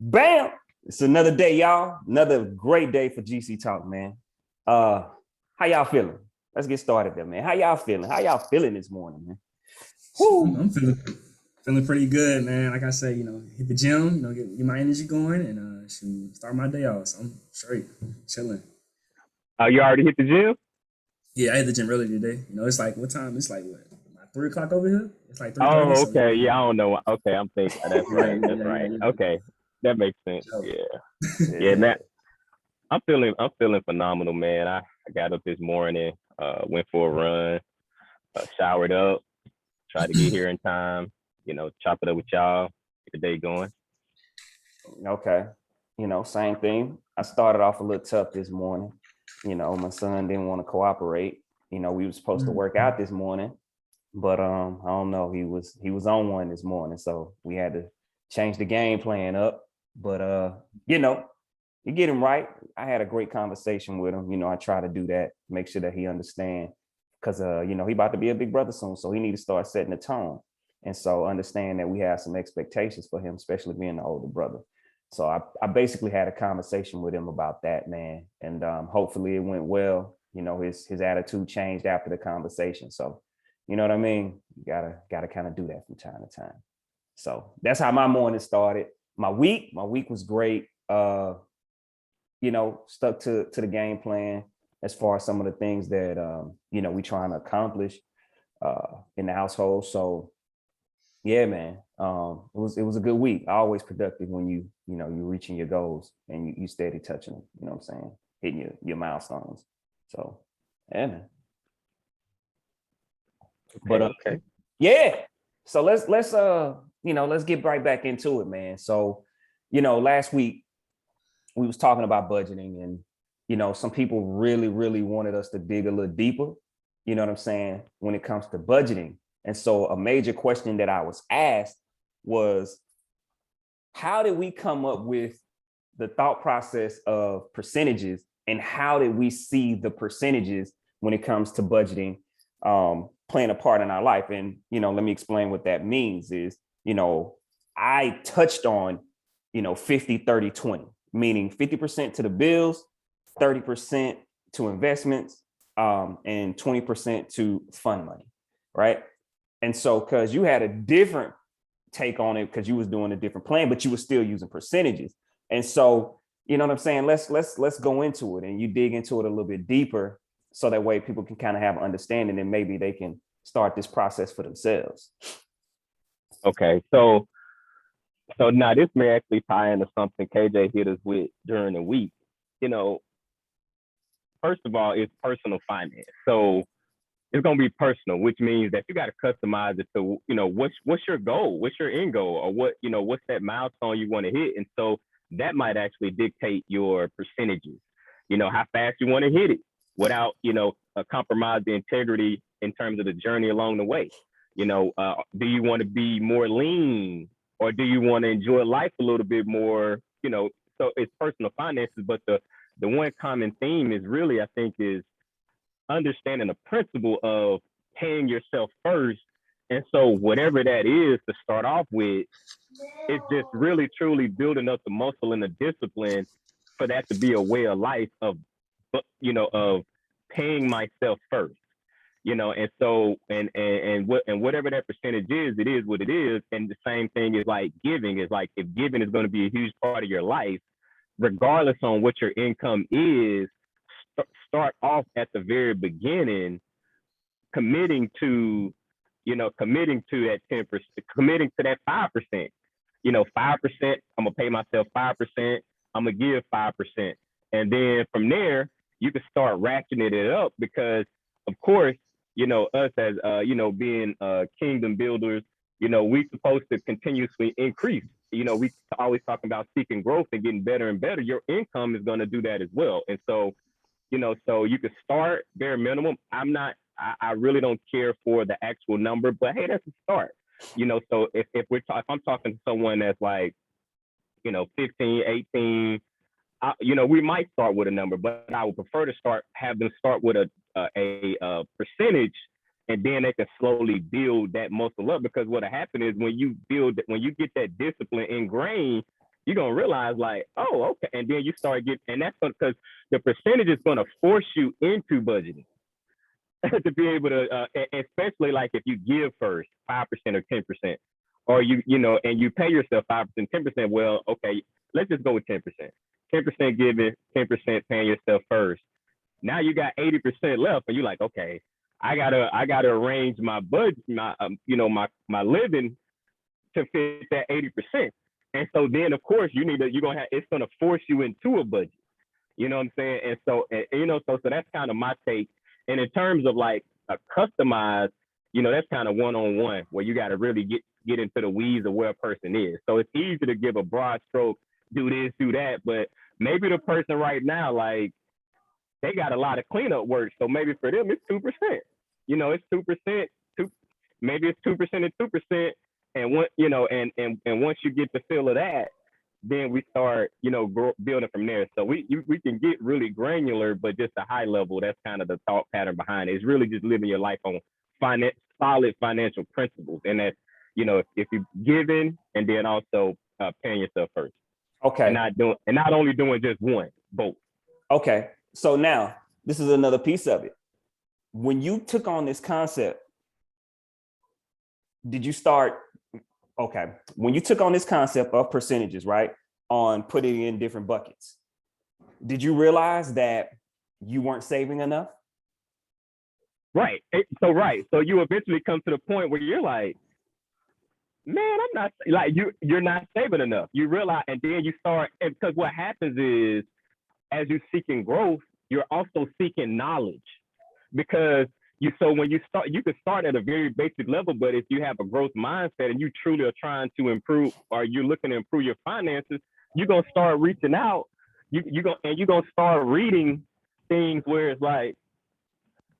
Bam! It's another day, y'all. Another great day for GC Talk, man. How y'all feeling? Let's get started there, man. How y'all feeling? How y'all feeling this morning, man? I'm, Woo! I'm feeling pretty good, man. Like I say, hit the gym, get my energy going, and start my day off. So I'm straight, chilling. Oh, you already hit the gym? Yeah, I hit the gym early today. It's like what time? It's like what? Like 3 o'clock over here. It's like 3:30. Oh, So okay. Yeah, I don't know. Okay, I'm thinking that's yeah, right. yeah, That's yeah, yeah, right. yeah. Okay, that makes sense. So, Yeah, yeah. Yeah. Now I'm feeling phenomenal, man. I got up this morning, went for a run, showered up, tried to get here in time. Chop it up with y'all, get the day going. Okay. Same thing. I started off a little tough this morning. My son didn't want to cooperate. We were supposed to work out this morning, but I don't know. He was on one this morning, so we had to change the game plan up. But you know, you get him right. I had a great conversation with him. I try to do that, make sure that he understand, because he about to be a big brother soon, so he need to start setting the tone. And so understand that we have some expectations for him, especially being the older brother. So I basically had a conversation with him about that, man, and hopefully it went well. His attitude changed after the conversation. So, you know what I mean? You gotta kind of do that from time to time. So that's how my morning started. My week was great. Stuck to the game plan as far as some of the things that we trying to accomplish in the household. So yeah, man, it was a good week. Always productive when you're reaching your goals and you steady touching them. You know what I'm saying? Hitting your milestones. So yeah, man. But Okay, okay. yeah. So let's get right back into it, man. So last week we was talking about budgeting, and some people really really wanted us to dig a little deeper, you know what I'm saying, when it comes to budgeting. And so a major question that I was asked was, how did we come up with the thought process of percentages, and how did we see the percentages when it comes to budgeting playing a part in our life? And let me explain what that means is, I touched on 50 30 20, meaning 50% to the bills, 30% to investments, and 20% to fund money, right? And so because you had a different take on it because you was doing a different plan, but you were still using percentages. And so, you know what I'm saying? Let's go into it, and you dig into it a little bit deeper, so that way people can kind of have understanding, and maybe they can start this process for themselves. Okay. So now this may actually tie into something KJ hit us with during the week. You know, First of all, it's personal finance. So it's gonna be personal, which means that you got to customize it to, what's your goal, what's your end goal, or what's that milestone you want to hit. And so that might actually dictate your percentages. How fast you want to hit it without, compromise the integrity in terms of the journey along the way. Do you want to be more lean, or do you want to enjoy life a little bit more? So it's personal finances, but the one common theme is really, I think, is understanding the principle of paying yourself first. And so whatever that is to start off with, it's just really truly building up the muscle and the discipline for that to be a way of life of paying myself first. And so and whatever that percentage is, it is what it is. And the same thing is like giving, is like, if giving is going to be a huge part of your life, regardless on what your income is, start off at the very beginning, committing to, committing to that 10%, committing to that 5%. 5%, I'm gonna pay myself 5%. I'm gonna give 5%, and then from there you can start ratcheting it up, because, of course, us as being kingdom builders, we supposed to continuously increase. We always talking about seeking growth and getting better and better. Your income is going to do that as well. And so so you can start bare minimum. I really don't care for the actual number, but hey, that's a start. So if I'm talking to someone that's like, 15, 18, we might start with a number, but I would prefer to have them start with a percentage, and then they can slowly build that muscle up. Because what'll happen is, when you get that discipline ingrained, you're gonna realize like, oh, okay. And then you start getting, and that's because the percentage is gonna force you into budgeting to be able to, especially like if you give first 5% or 10%, or and you pay yourself 5%, 10%. Well, okay, let's just go with 10%. 10% giving, 10% paying yourself first. Now you got 80% left, and you're like, okay, I gotta arrange my budget, my living to fit that 80%. And so then of course it's gonna force you into a budget. You know what I'm saying? And so so that's kind of my take. And in terms of like a customized, that's kind of one-on-one where you got to really get into the weeds of where a person is. So it's easy to give a broad stroke, do this, do that, but maybe the person right now, like, they got a lot of cleanup work. So maybe for them it's 2%. It's 2%, maybe it's 2% and 2%. And once you get the feel of that, then we start, building from there. So we can get really granular, but just a high level, that's kind of the thought pattern behind it. It's really just living your life on solid financial principles. And that's, if you're giving and then also paying yourself first. Okay. And not only doing just one, both. Okay. So now this is another piece of it. When you took on this concept, when you took on this concept of percentages, right, on putting in different buckets, did you realize that you weren't saving enough? Right. So you eventually come to the point where you're like, man, I'm not, like, you're not saving enough. You realize, and then you start, because what happens is, as you're seeking growth, you're also seeking knowledge. Because when you start, you can start at a very basic level, but if you have a growth mindset and you truly are trying to improve, or you're looking to improve your finances, you're gonna start reaching out. You're gonna start reading things where it's like,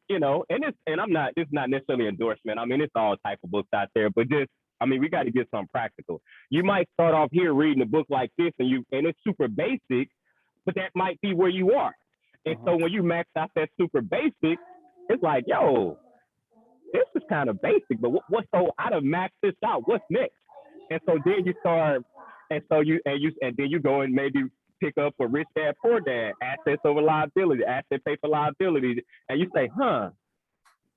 and it's not necessarily endorsement. I mean, it's all type of books out there, but we got to get something practical. You might start off here reading a book like this, and it's super basic, but that might be where you are. And so when you max out that super basic, it's like, yo, this is kind of basic, but what's so I done max this out? What's next? And so then you start, and then you go and maybe pick up a Rich Dad Poor Dad, assets over liability, asset pay for liability, and you say,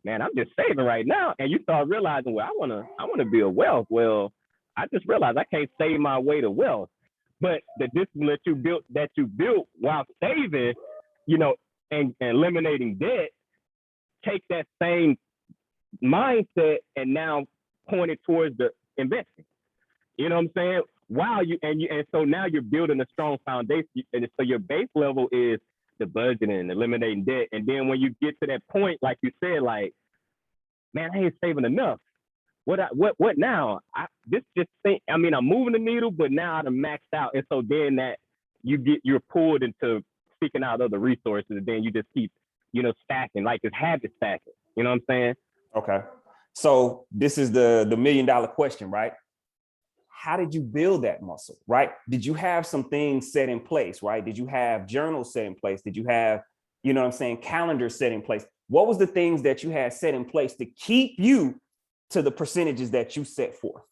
man, I'm just saving right now. And you start realizing, well, I wanna build wealth. Well, I just realized I can't save my way to wealth. But the discipline that you built while saving, and eliminating debt, take that same mindset and now point it towards the investing. You know what I'm saying? So now you're building a strong foundation. And so your base level is the budgeting and eliminating debt. And then when you get to that point, like you said, like, man, I ain't saving enough. What now? I'm moving the needle, but now I'm maxed out. And so then that you're pulled into seeking out other resources, and then you just keep, stacking, like it's habit stacking. You know what I'm saying? Okay. So this is the $1 million question, right? How did you build that muscle, right? Did you have some things set in place, right? Did you have journals set in place? Did you have, calendars set in place? What was the things that you had set in place to keep you to the percentages that you set forth?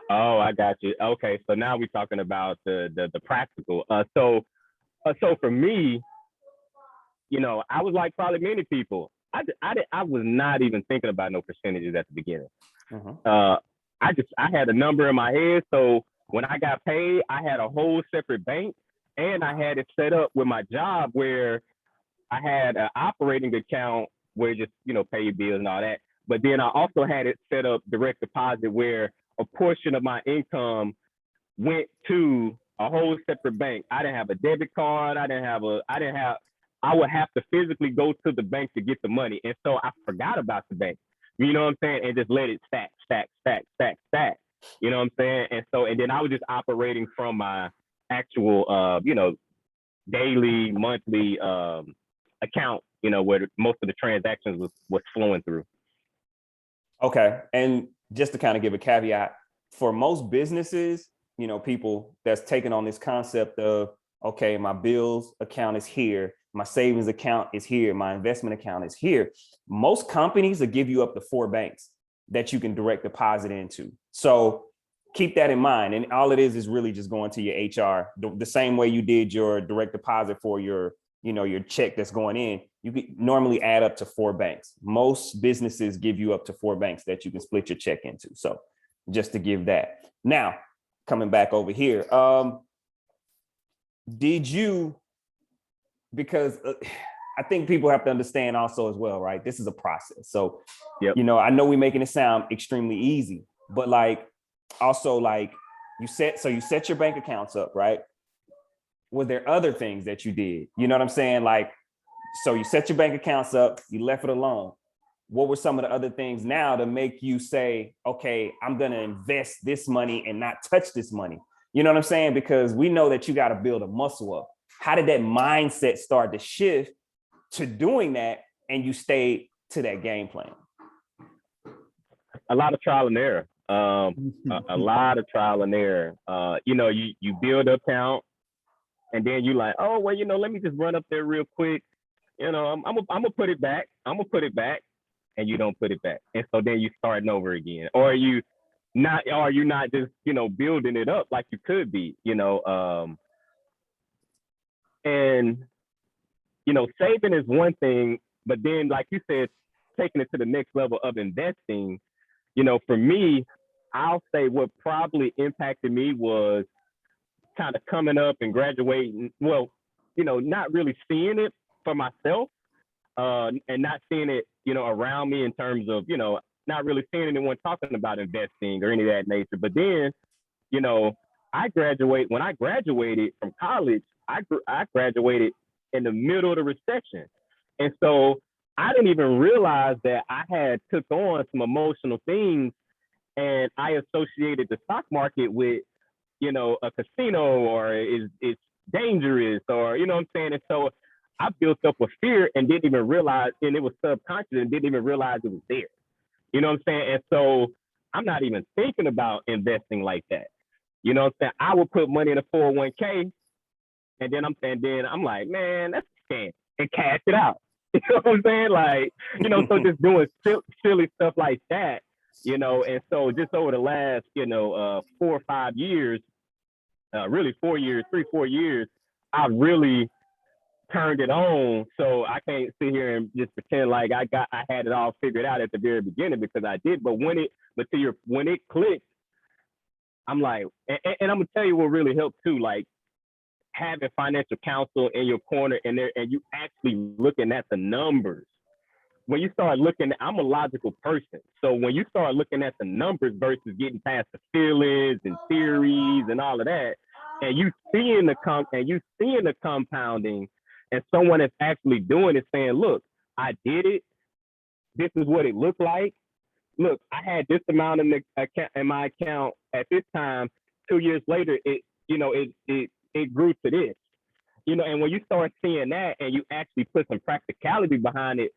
Oh, I got you. Okay, so now we're talking about the practical. So for me, I was like probably many people. I was not even thinking about no percentages at the beginning. I had a number in my head. So when I got paid, I had a whole separate bank, and I had it set up with my job where I had an operating account where just, pay your bills and all that. But then I also had it set up direct deposit where a portion of my income went to a whole separate bank. I didn't have a debit card. I would have to physically go to the bank to get the money. And so I forgot about the bank, you know what I'm saying? And just let it stack. You know what I'm saying? And then I was just operating from my actual, daily, monthly account, where most of the transactions was flowing through. Okay. And just to kind of give a caveat, for most businesses, people that's taking on this concept of, okay, my bills account is here, my savings account is here, my investment account is here. Most companies will give you up to 4 banks that you can direct deposit into. So keep that in mind. And all it is really just going to your HR, the same way you did your direct deposit for your, your check that's going in. You could normally add up to 4 banks. Most businesses give you up to 4 banks that you can split your check into. So just to give that. Now, coming back over here, did you, because I think people have to understand also as well, right? This is a process. So, Yep. I know we're making it sound extremely easy, but also you set your bank accounts up, right? Were there other things that you did? You know what I'm saying? So you set your bank accounts up, you left it alone. What were some of the other things now to make you say, okay, I'm going to invest this money and not touch this money? You know what I'm saying? Because we know that you got to build a muscle up. How did that mindset start to shift to doing that and you stayed to that game plan? A lot of trial and error. A lot of trial and error. You build an account and then you like, oh, well, let me just run up there real quick. I'm gonna put it back. I'm gonna put it back, and you don't put it back. And so then you starting over again. Or you're not just, building it up like you could be, and saving is one thing, but then like you said, taking it to the next level of investing, for me, I'll say what probably impacted me was kind of coming up and graduating. Well, not really seeing it for myself, and not seeing it, around me in terms of, not really seeing anyone talking about investing or any of that nature. But then, when I graduated from college, I graduated in the middle of the recession. And so I didn't even realize that I had took on some emotional things, and I associated the stock market with, a casino, or it's dangerous, or, what I'm saying? And so I built up a fear and didn't even realize, and it was subconscious, and didn't even realize it was there. You know what I'm saying? And so I'm not even thinking about investing like that. You know what I'm saying? I would put money in a 401k, and then I'm like, man, that's a scam, and cash it out. You know what I'm saying? So just doing silly stuff like that, and so just over the last, 4 or 5 years, really 4 years, 3-4 years, I really turned it on. So I can't sit here and just pretend like I had it all figured out at the very beginning, because I did. But when it clicked, I'm like, and I'm gonna tell you what really helped too, like having financial counsel in your corner, and you actually looking at the numbers. When you start looking, I'm a logical person. So when you start looking at the numbers versus getting past the feelings and theories and all of that, and you seeing the compounding, and someone is actually doing it, saying, look, I did it. This is what it looked like. Look, I had this amount in my account at this time. 2 years later, it grew to this. And when you start seeing that, and you actually put some practicality behind it,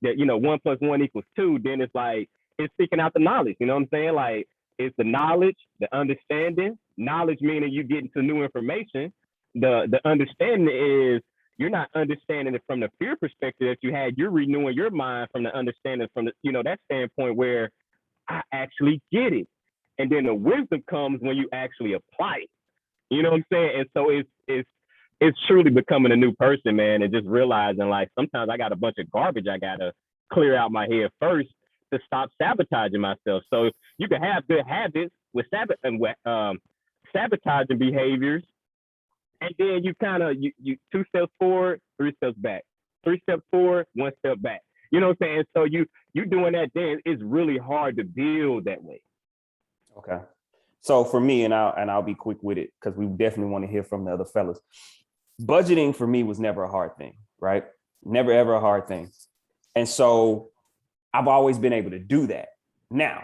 that 1 + 1 = 2, then it's like it's seeking out the knowledge. You know what I'm saying? Like, it's the knowledge, the understanding. Knowledge meaning you get into new information. The understanding is you're not understanding it from the fear perspective that you had. You're renewing your mind from the understanding from the that standpoint where I actually get it. And then the wisdom comes when you actually apply it. You know what I'm saying? And so it's truly becoming a new person, man, and just realizing, like, sometimes I got a bunch of garbage I gotta clear out my head first to stop sabotaging myself. So you can have good habits with sabotaging behaviors, and then you kind of you 2 steps forward, 3 steps back, 3 steps forward, 1 step back. You know what I'm saying? So you doing that, then it's really hard to build that way. Okay. So for me, and I'll be quick with it, because we definitely want to hear from the other fellas. Budgeting for me was never a hard thing, right? Never, ever a hard thing. And so I've always been able to do that. Now,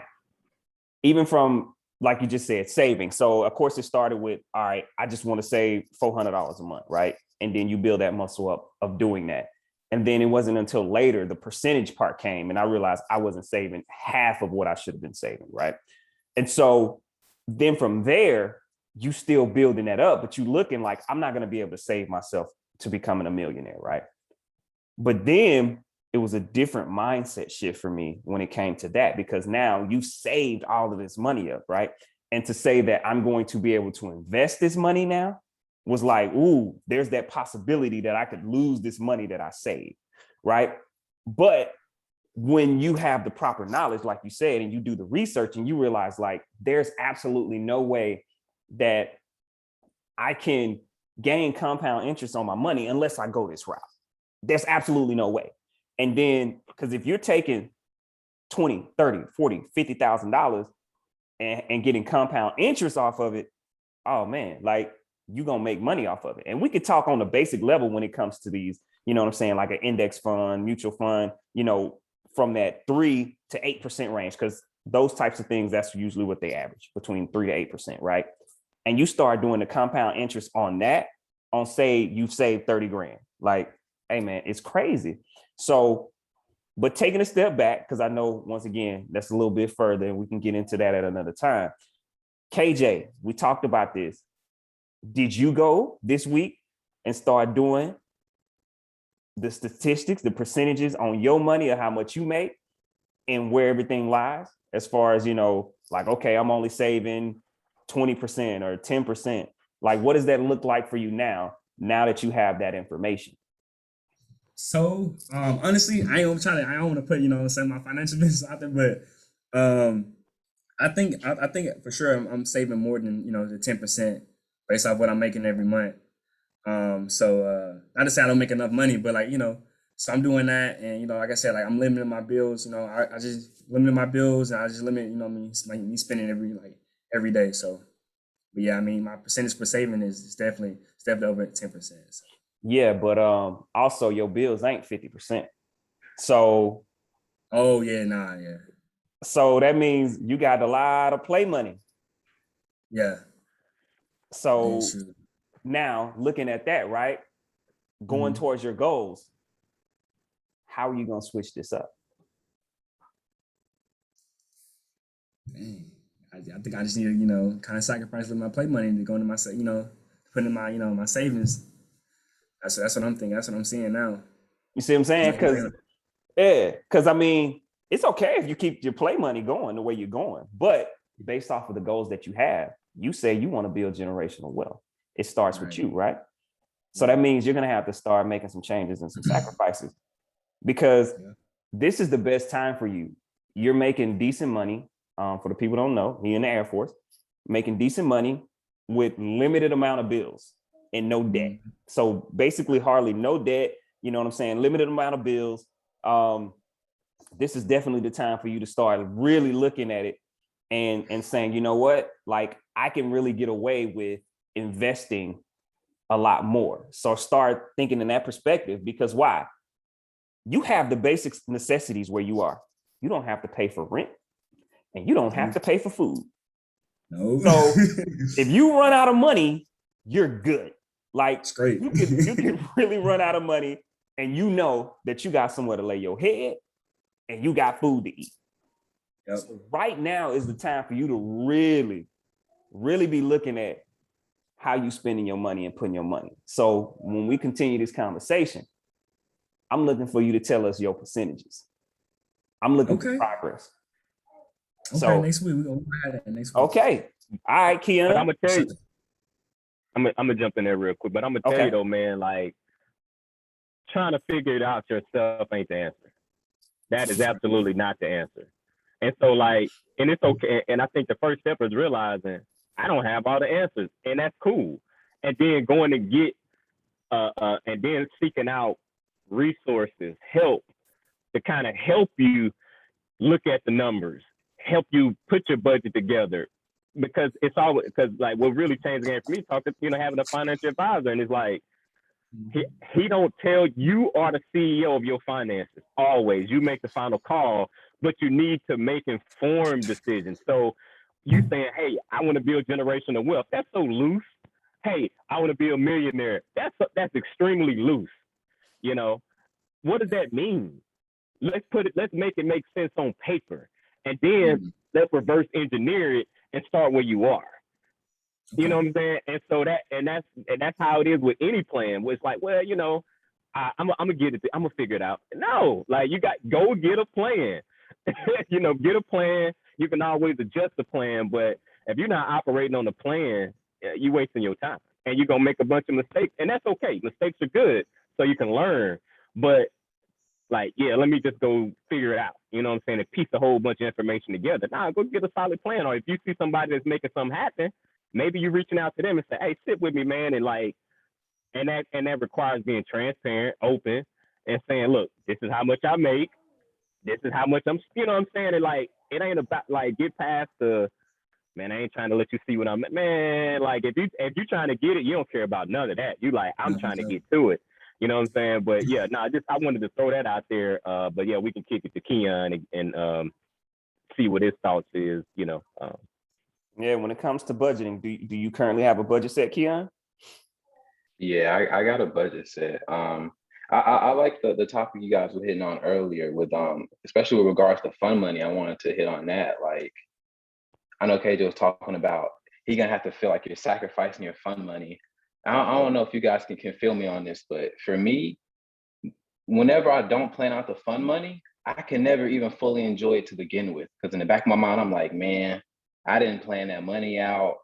even from, like you just said, saving. So of course it started with, all right, I just want to save $400 a month, right? And then you build that muscle up of doing that. And then it wasn't until later the percentage part came, and I realized I wasn't saving half of what I should have been saving, right? And so then from there, you still building that up, but you looking like, I'm not going to be able to save myself to becoming a millionaire, right? But then it was a different mindset shift for me when it came to that, because now you saved all of this money up, right? And to say that I'm going to be able to invest this money now was like, ooh, there's that possibility that I could lose this money that I saved, right? But when you have the proper knowledge, like you said, and you do the research and you realize like, there's absolutely no way that I can gain compound interest on my money unless I go this route. There's absolutely no way. And then, because if you're taking 20, 30, 40, $50,000 and getting compound interest off of it, oh man, like you're going to make money off of it. And we could talk on the basic level when it comes to these, you know what I'm saying? Like an index fund, mutual fund, you know, from that 3 to 8% range, because those types of things, that's usually what they average, between 3 to 8%, right? And you start doing the compound interest on that, on say you've saved 30 grand. Like, hey man, it's crazy. So, but taking a step back, because I know once again, that's a little bit further and we can get into that at another time. KJ, we talked about this. Did you go this week and start doing the statistics, the percentages on your money or how much you make and where everything lies? As far as, you know, like, okay, I'm only saving 20% or 10%. Like, what does that look like for you now that you have that information? So honestly, I don't want to put, you know, some of my financial business out there, but I think for sure I'm saving more than, you know, the 10% based off what I'm making every month. So not to say I don't make enough money, but like, you know, so I'm doing that, and you know, like I said, like I'm limiting my bills. You know, I just limited my bills, and I just limit, you know, me spending every day. So, but yeah, I mean, my percentage for saving is definitely over 10%. So. Yeah, but also your bills ain't 50%. So Oh yeah, nah, yeah. So that means you got a lot of play money. Yeah. So now looking at that, right? Going towards your goals, how are you going to switch this up? Dang. I think I just need to, you know, kind of sacrifice with my play money to go into my, you know, put in my, you know, my savings. That's what I'm thinking. That's what I'm seeing now. You see what I'm saying? Because I mean, it's okay if you keep your play money going the way you're going, but based off of the goals that you have, you say you want to build generational wealth. It starts with you, right? So that means you're going to have to start making some changes and some sacrifices, because this is the best time for you. You're making decent money. For the people who don't know, he in the Air Force, making decent money with limited amount of bills and no debt. So basically hardly no debt, you know what I'm saying? Limited amount of bills. This is definitely the time for you to start really looking at it and saying, you know what, like I can really get away with investing a lot more. So start thinking in that perspective, because why? You have the basic necessities where you are. You don't have to pay for rent and you don't have to pay for food. No. So if you run out of money, you're good. Like it's great. you can really run out of money and you know that you got somewhere to lay your head and you got food to eat. Yep. So right now is the time for you to really, really be looking at how you spending your money and putting your money. So when we continue this conversation, I'm looking for you to tell us your percentages. I'm looking for progress. Okay, so next week we're gonna have that next week. Okay. All right, Keon. But I'm gonna tell you, I'm gonna jump in there real quick, but I'm gonna tell you though, man, like trying to figure it out yourself ain't the answer. That is absolutely not the answer. And so like, and it's okay. And I think the first step is realizing I don't have all the answers, and that's cool. And then going to get and then seeking out resources, help to kind of help you look at the numbers, help you put your budget together, because it's always, because like what really changed the game for me, talking, you know, having a financial advisor, and it's like he don't tell you are the CEO of your finances. Always, you make the final call, but you need to make informed decisions. So you saying, hey, I want to build generational wealth. That's so loose. Hey, I want to be a millionaire. That's extremely loose. You know, what does that mean? Let's make it make sense on paper, and then let's reverse engineer it and start where you are. You know what I'm saying? And so that's how it is with any plan. Where it's like, well, you know, I'm gonna get it. I'm gonna figure it out. No, like you go get a plan. You know, get a plan. You can always adjust the plan, but if you're not operating on the plan, you wasting your time, and you're gonna make a bunch of mistakes, and that's okay. Mistakes are good, so you can learn. But like, yeah, let me just go figure it out. You know what I'm saying? And piece a whole bunch of information together. Nah, go get a solid plan. Or if you see somebody that's making something happen, maybe you're reaching out to them and say, hey, sit with me, man. And like, and that requires being transparent, open, and saying, look, this is how much I make. This is how much I'm, you know what I'm saying? And like, it ain't about like get past the, man, I ain't trying to let you see what I'm, man, like if you trying to get it, you don't care about none of that. You like, I'm trying to get to it. You know what I'm saying? But yeah, no, just I wanted to throw that out there. But yeah, we can kick it to Keon and see what his thoughts is. You know. Yeah, when it comes to budgeting, do you currently have a budget set, Keon? Yeah, I got a budget set. I like the topic you guys were hitting on earlier with especially with regards to fun money. I wanted to hit on that. Like, I know KJ was talking about he gonna have to feel like you're sacrificing your fun money. I don't know if you guys can feel me on this, but for me, whenever I don't plan out the fun money, I can never even fully enjoy it to begin with. Because in the back of my mind, I'm like, man, I didn't plan that money out.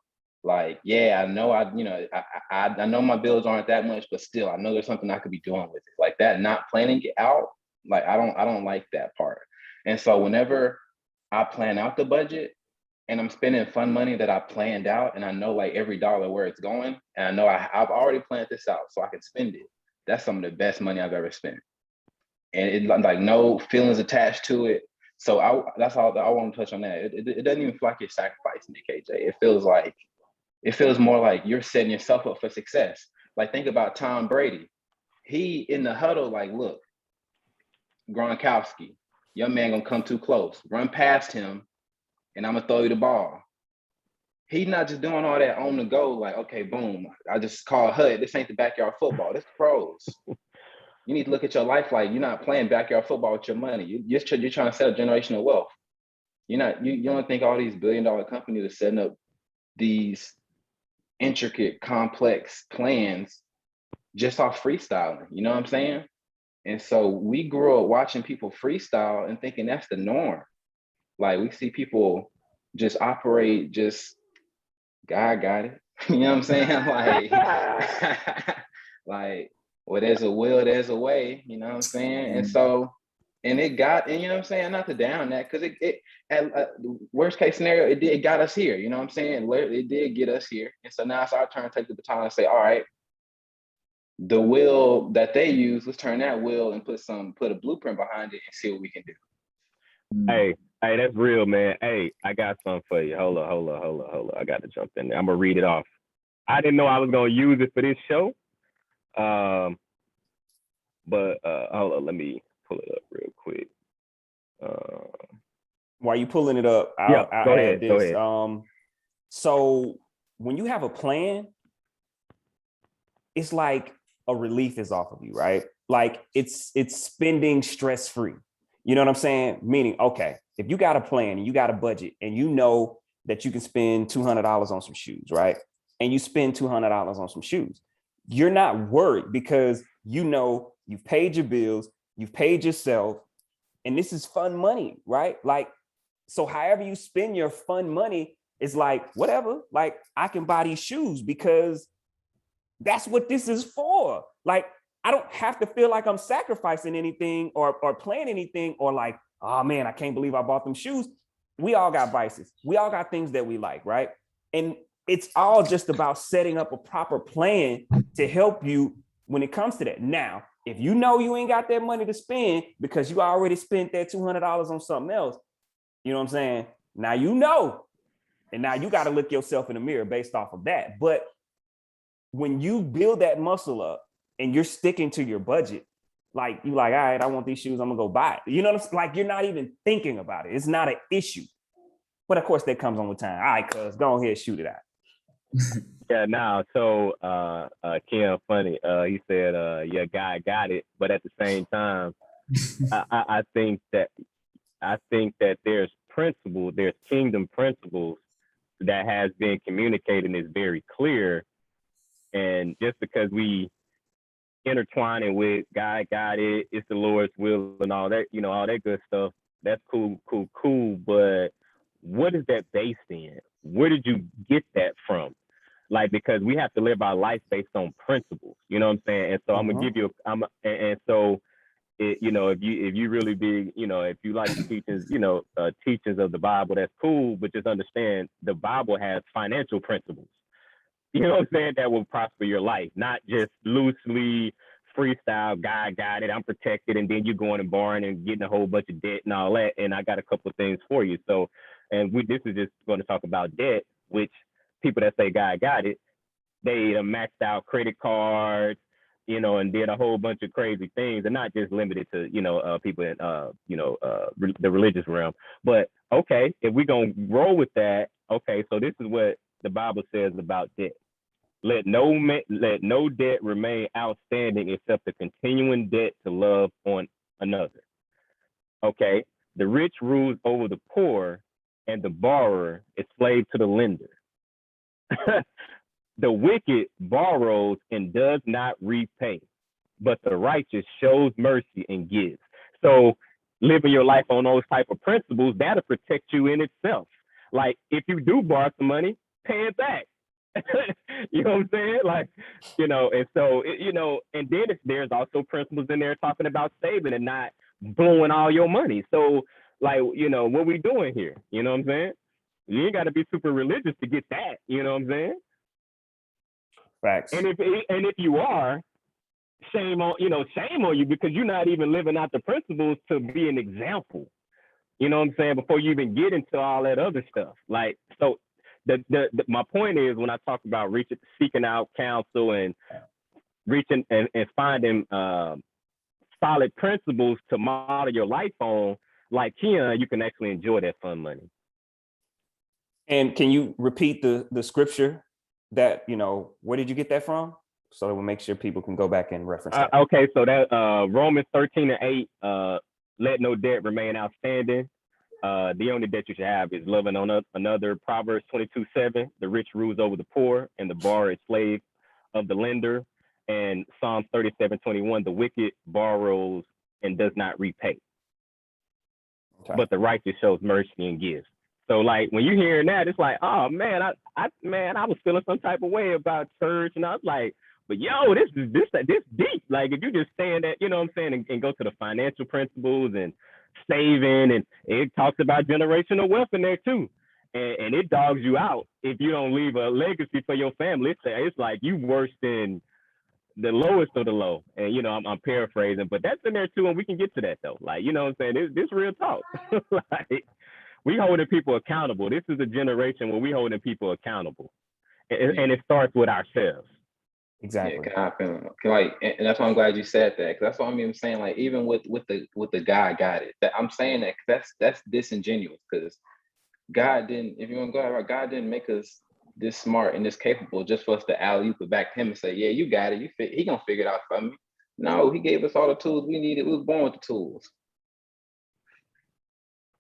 Like, yeah, I know I know my bills aren't that much, but still, I know there's something I could be doing with it. Like that, not planning it out, like I don't like that part. And so whenever I plan out the budget and I'm spending fun money that I planned out, and I know like every dollar where it's going, and I know I've already planned this out so I can spend it. That's some of the best money I've ever spent, and it like no feelings attached to it. So that's all I want to touch on that. It doesn't even feel like you're sacrificing it, KJ. It feels more like you're setting yourself up for success. Like think about Tom Brady. He in the huddle, like, look, Gronkowski, your man gonna come too close. Run past him, and I'm gonna throw you the ball. He's not just doing all that on the go, like, okay, boom, I just call HUD. This ain't the backyard football. This pros. You need to look at your life like you're not playing backyard football with your money. You're trying to set up generational wealth. You don't think all these billion-dollar companies are setting up these intricate, complex plans just off freestyling. You know what I'm saying? And so we grew up watching people freestyle and thinking that's the norm. Like we see people just operate, just God got it. You know what I'm saying? Like, well, there's a will, there's a way. You know what I'm saying? And so, and you know what I'm saying? Not to down that, because it at worst case scenario, it got us here. You know what I'm saying? It did get us here. And so now it's our turn to take the baton and say, all right, the will that they use, let's turn that will and put a blueprint behind it and see what we can do. Hey, that's real, man. Hey, I got something for you. Hold on. I got to jump in there. I'm gonna read it off. I didn't know I was gonna use it for this show. But hold on, let me pull it up real quick. While you pulling it up, Go add this. ahead. So when you have a plan, it's like a relief is off of you, right? Like it's spending stress-free. You know what I'm saying? Meaning, okay, if you got a plan and you got a budget and you know that you can spend $200 on some shoes, right? And you spend $200 on some shoes, you're not worried because you know you've paid your bills, you've paid yourself, and this is fun money, right? Like, so however you spend your fun money is like, whatever, like I can buy these shoes because that's what this is for. Like, I don't have to feel like I'm sacrificing anything or planning anything or like, oh man, I can't believe I bought them shoes. We all got vices. We all got things that we like, right? And it's all just about setting up a proper plan to help you when it comes to that. Now, if you know you ain't got that money to spend because you already spent that $200 on something else, you know what I'm saying? Now you know, and now you got to look yourself in the mirror based off of that. But when you build that muscle up and you're sticking to your budget, like you like, all right, I want these shoes, I'm gonna go buy it. You know what I'm saying? Like you're not even thinking about it. It's not an issue. But of course that comes on with time. All right, cuz go ahead, shoot it out. Yeah, now, so Kim, funny, he said, your guy got it, but at the same time, I think that there's kingdom principles that has been communicated and is very clear. And just because we intertwining with God got it, it's the Lord's will and all that, all that good stuff, that's cool. But what is that based in? where did you get that from? Like, because we have to live our life based on principles, you know what I'm saying? And so I'm gonna give you, and so, you know, if you really big, you know, if you like the teachings, you know, teachings of the Bible, that's cool, but just understand the Bible has financial principles, you know what I'm saying, that will prosper your life, not just loosely freestyle, God got it, I'm protected, and then you going and borrowing and getting a whole bunch of debt and all that. And I got a couple of things for you. So, and this is just going to talk about debt, which people that say God got it, they maxed out credit cards, you know, and did a whole bunch of crazy things, and not just limited to, you know, people in, you know, the religious realm. But okay, if we're gonna roll with that, okay, so this is what the Bible says about debt. Let no debt remain outstanding except the continuing debt to love on another. Okay, the rich rules over the poor, and the borrower is slave to the lender. The wicked borrows and does not repay, but the righteous shows mercy and gives. So living your life on those type of principles, that'll protect you in itself. Like, if you do borrow some money, pay it back. You know what I'm saying? Like, you know, and so, you know, and then there's also principles in there talking about saving and not blowing all your money. So, like, you know, what we doing here? You know what I'm saying? You ain't got to be super religious to get that. You know what I'm saying? Facts. And if you are, shame on you, because you're not even living out the principles to be an example. You know what I'm saying? Before you even get into all that other stuff. Like, so my point is, when I talk about seeking out counsel and reaching and finding solid principles to model your life on, like Keon, you can actually enjoy that fun money. And can you repeat the scripture that, you know, where did you get that from? So that we'll make sure people can go back and reference that. Okay, so that Romans 13:8, let no debt remain outstanding. The only debt you should have is loving on another. Proverbs 22:7, the rich rules over the poor, and the borrower is slave of the lender. And Psalms 37:21, the wicked borrows and does not repay, but the righteous shows mercy and gives. So, like, when you're hearing that, it's like, oh man, I was feeling some type of way about church, and I was like, but yo, this deep. Like, if you just saying that, you know what I'm saying, and go to the financial principles and saving, and it talks about generational wealth in there too, and it dogs you out if you don't leave a legacy for your family. It's like you worse than the lowest of the low. And, you know, I'm paraphrasing, but that's in there too, and we can get to that though. Like, you know what I'm saying, this real talk. Like, we holding people accountable. This is a generation where we holding people accountable, and it starts with ourselves. Exactly. Yeah, and that's why I'm glad you said that, because that's what I'm even saying. Like, even with the God got it. That I'm saying that that's disingenuous, because God didn't. If you want to go right, God didn't make us this smart and this capable just for us to alley-oop it back to him and say, "Yeah, you got it. He gonna figure it out for me." No, he gave us all the tools we needed. We was born with the tools.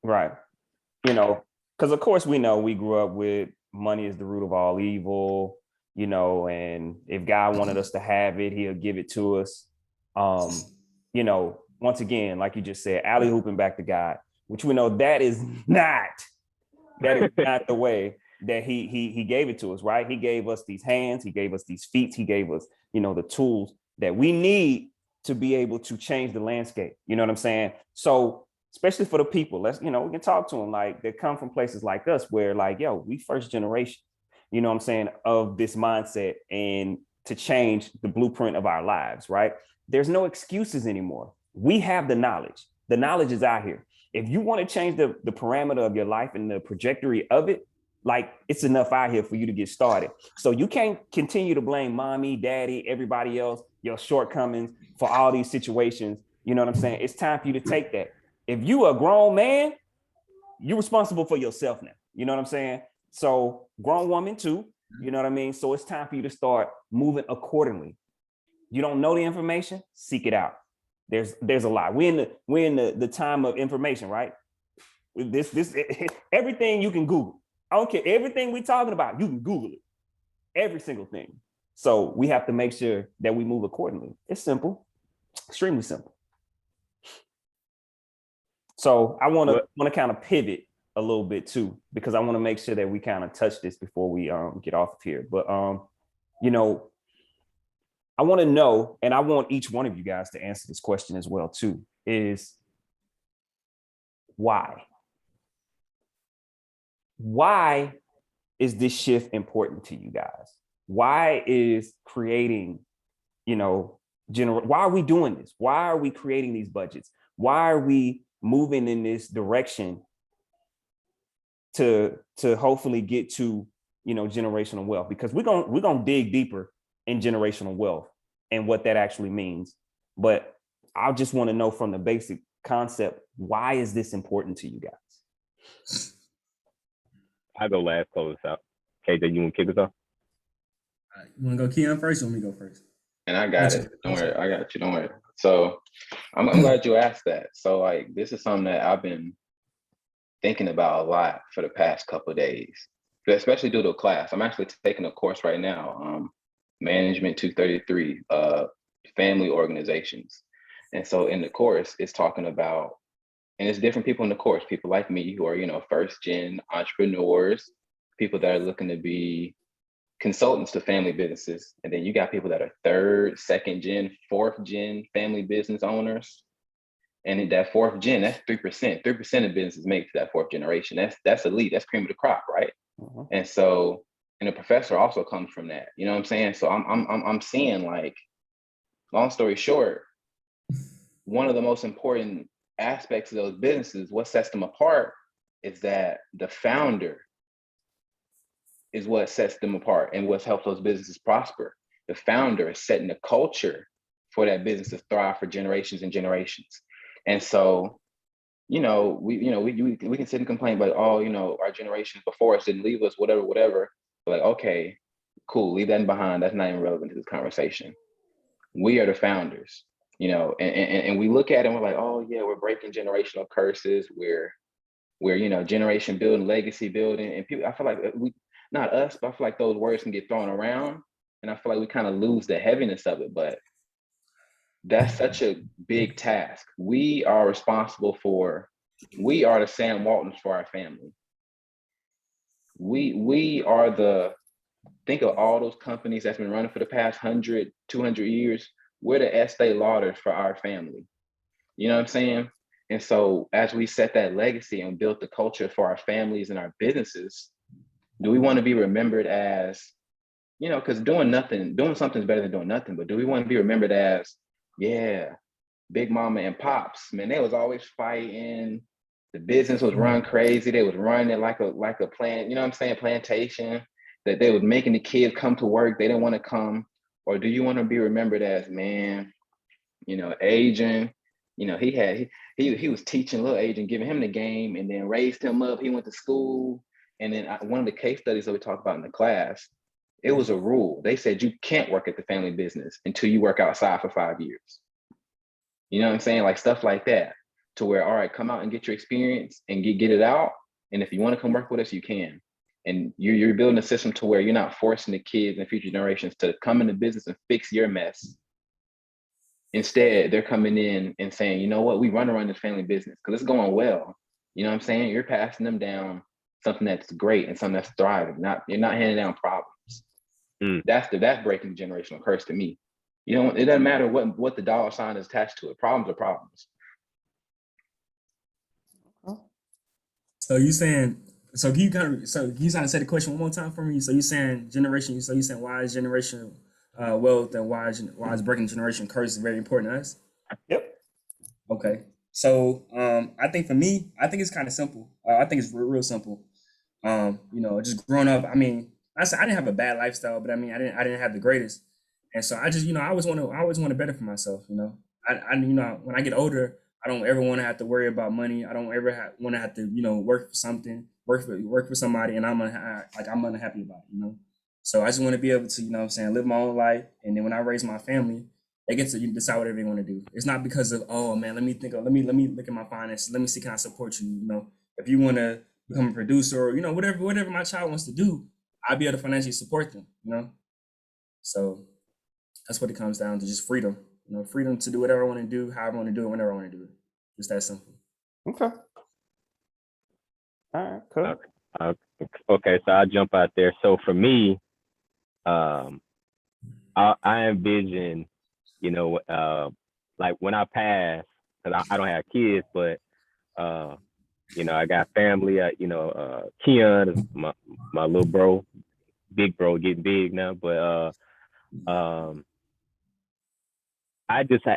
Right. You know, because of course we know we grew up with money is the root of all evil, you know, and if God wanted us to have it, he'll give it to us. You know, once again, like you just said, alley hooping back to God, which we know that is not the way that he gave it to us, right? He gave us these hands, he gave us these feet, he gave us, you know, the tools that we need to be able to change the landscape. You know what I'm saying? So especially for the people, we can talk to them, like, they come from places like us where, like, yo, we first generation, you know what I'm saying, of this mindset and to change the blueprint of our lives, right? There's no excuses anymore. We have the knowledge. The knowledge is out here. If you want to change the parameter of your life and the trajectory of it, like, it's enough out here for you to get started. So you can't continue to blame mommy, daddy, everybody else, your shortcomings for all these situations. You know what I'm saying? It's time for you to take that. If you a grown man, you're responsible for yourself now. You know what I'm saying? So grown woman too, you know what I mean? So it's time for you to start moving accordingly. You don't know the information, seek it out. There's a lot. We're in the time of information, right? This everything you can Google. I don't care. Everything we're talking about, you can Google it. Every single thing. So we have to make sure that we move accordingly. It's simple, extremely simple. So I want to kind of pivot a little bit too, because I want to make sure that we kind of touch this before we get off of here. But you know, I want to know, and I want each one of you guys to answer this question as well too, is why? Why is this shift important to you guys? Why is creating, you know, why are we doing this? Why are we creating these budgets? Why are we moving in this direction to hopefully get to, you know, generational wealth? Because we're gonna dig deeper in generational wealth and what that actually means. But I just want to know from the basic concept, why is this important to you guys? I go last, close us out. KJ, you want to kick us off? You want to go Keon first, or want me to go first? And I got it. Don't worry. I got you. Don't worry. So I'm glad you asked that. So like, this is something that I've been thinking about a lot for the past couple of days, especially due to a class. I'm actually taking a course right now, Management 233, Family Organizations. And so in the course, it's talking about, and it's different people in the course, people like me who are, you know, first gen entrepreneurs, people that are looking to be consultants to family businesses. And then you got people that are third, second gen, fourth gen family business owners. And in that fourth gen, that's 3%. 3% of businesses make to that fourth generation. That's elite. That's cream of the crop, right? Mhm. And so, and a professor also comes from that. You know what I'm saying? So I'm seeing, like, long story short, one of the most important aspects of those businesses, what sets them apart, is that the founder is what sets them apart and what's helped those businesses prosper. The founder is setting the culture for that business to thrive for generations and generations. And so, we can sit and complain about, oh, our generations before us didn't leave us, whatever. But like, okay, cool, leave that behind. That's not even relevant to this conversation. We are the founders, and we look at it and we're like, oh yeah, we're breaking generational curses. We're generation building, legacy building, and people. I feel like not us, but I feel like those words can get thrown around, and I feel like we kind of lose the heaviness of it. But that's such a big task. We are the Sam Waltons for our family. We are think of all those companies that's been running for the past 100, 200 years. We're the Estee Lauders for our family. You know what I'm saying? And so as we set that legacy and build the culture for our families and our businesses, do we want to be remembered as, because doing something is better than doing nothing, but do we want to be remembered as, yeah, Big Mama and Pops, man, they was always fighting. The business was run crazy. They was running it like a plant, plantation, that they was making the kids come to work. They didn't want to come. Or do you want to be remembered as, man, Adrian, he was teaching little Adrian, giving him the game, and then raised him up. He went to school. And then one of the case studies that we talked about in the class, it was a rule. They said you can't work at the family business until you work outside for 5 years. You know what I'm saying? Like stuff like that, to where, all right, come out and get your experience and get it out. And if you want to come work with us, you can. And you're building a system to where you're not forcing the kids and future generations to come into business and fix your mess. Instead, they're coming in and saying, you know what, we run around this family business because it's going well. You know what I'm saying? You're passing them down something that's great and something that's thriving. You're not handing down problems. That's breaking the generational curse to me. It doesn't matter what the dollar sign is attached to it. Problems are problems. So you saying, can you kind of say the question one more time for me? So you saying generation, so you saying why is generational wealth and why is breaking generation curse very important to us? Yep. Okay. So I think for me, I think it's kind of simple. I think it's real simple. Just growing up, I mean, I didn't have a bad lifestyle, but I mean, I didn't have the greatest. And so I just, I always want to better for myself. I when I get older, I don't ever want to have to worry about money. I don't ever want to have to, work for something, work for somebody, and I'm unhappy about it. So I just want to be able to, live my own life, and then when I raise my family, they get to decide whatever they want to do. It's not because of, oh man, let me look at my finances, let me see, can I support you? If you want to become a producer, or whatever my child wants to do, I'll be able to financially support them. So that's what it comes down to, just freedom. Freedom to do whatever I want to do, however I want to do it, whenever I want to do it. Just that simple. Okay. All right, cool. Okay, so I'll jump out there. So for me, I envision, like when I pass, because I don't have kids, but I got family. Keon is my little bro, big bro, getting big now. But I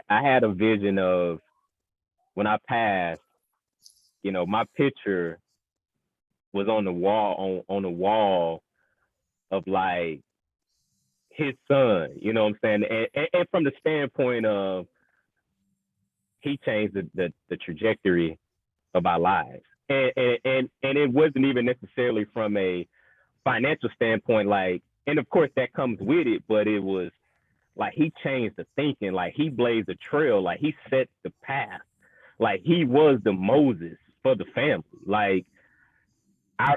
had a vision of when I passed, my picture was on the wall on the wall of like his son. You know what I'm saying? And from the standpoint of he changed the trajectory of our lives. And it wasn't even necessarily from a financial standpoint, like, and of course that comes with it, but it was like he changed the thinking, like he blazed a trail, like he set the path, like he was the Moses for the family, like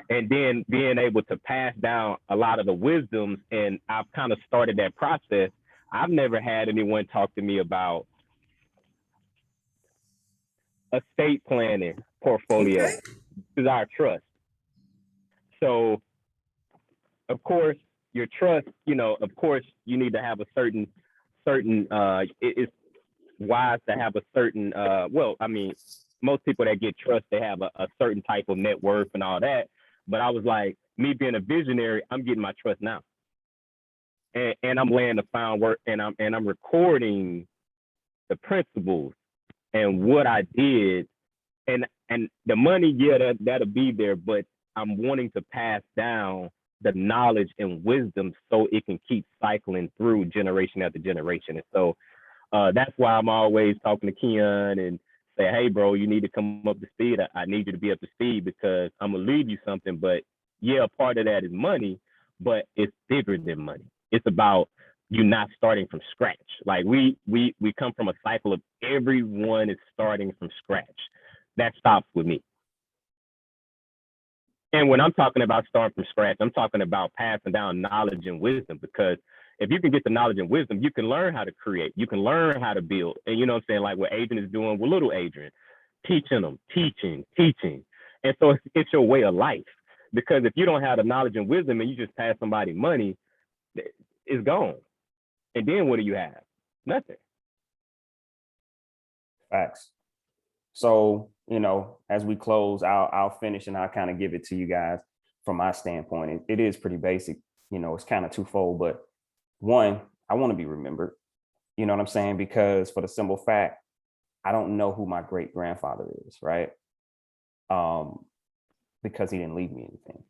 and then being able to pass down a lot of the wisdoms, and I've kind of started that process. I've never had anyone talk to me about estate planning portfolio. Okay. This is our trust. So of course your trust, of course you need to have a certain it's wise to have a certain well, I mean, most people that get trust, they have a certain type of net worth and all that. But I was like, me being a visionary, I'm getting my trust now. And I'm laying the groundwork, and I'm recording the principles and what I did, and the money, yeah, that'll be there, but I'm wanting to pass down the knowledge and wisdom so it can keep cycling through generation after generation. And so that's why I'm always talking to Keon and say, hey, bro, you need to come up to speed. I need you to be up to speed because I'm gonna leave you something. But yeah, part of that is money, but it's bigger than money. It's about you not starting from scratch. Like we come from a cycle of everyone is starting from scratch. That stops with me. And when I'm talking about starting from scratch, I'm talking about passing down knowledge and wisdom, because if you can get the knowledge and wisdom, you can learn how to create, you can learn how to build. And you know what I'm saying? Like what Adrian is doing with little Adrian, teaching them, teaching. And so it's your way of life. Because if you don't have the knowledge and wisdom and you just pass somebody money, it's gone. And then what do you have? Nothing. Facts. So, as we close, I'll finish and I'll kind of give it to you guys from my standpoint. It is pretty basic. It's kind of twofold, but one, I want to be remembered. You know what I'm saying? Because for the simple fact, I don't know who my great grandfather is, right? Because he didn't leave me anything.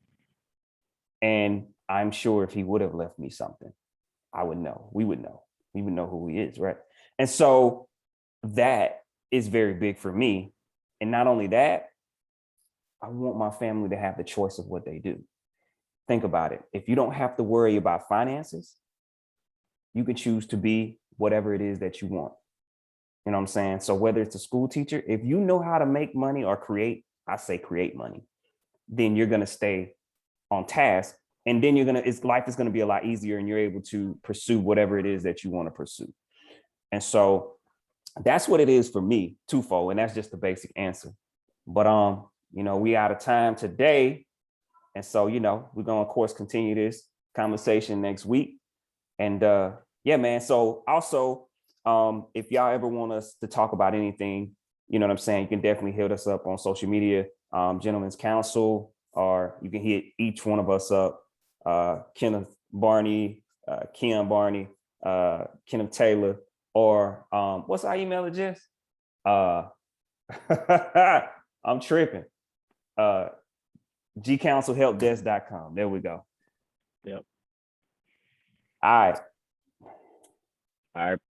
And I'm sure if he would have left me something, I would know. We would know. We would know who he is, right? And so that is very big for me. And not only that, I want my family to have the choice of what they do. Think about it. If you don't have to worry about finances, you can choose to be whatever it is that you want. You know what I'm saying? So whether it's a school teacher, if you know how to make money or create, I say create money, then you're going to stay on task. And then life is going to be a lot easier and you're able to pursue whatever it is that you want to pursue. And so that's what it is for me, twofold. And that's just the basic answer. But, we out of time today. And so, we're going to, of course, continue this conversation next week. And yeah, man. So also, if y'all ever want us to talk about anything, you know what I'm saying, you can definitely hit us up on social media, Gentlemen's Council, or you can hit each one of us up, Kenneth Barney, Keon Barney, Kenneth Taylor, or what's our email address? I'm tripping. gcounselhelpdesk.com. There we go. Yep. All right. All right.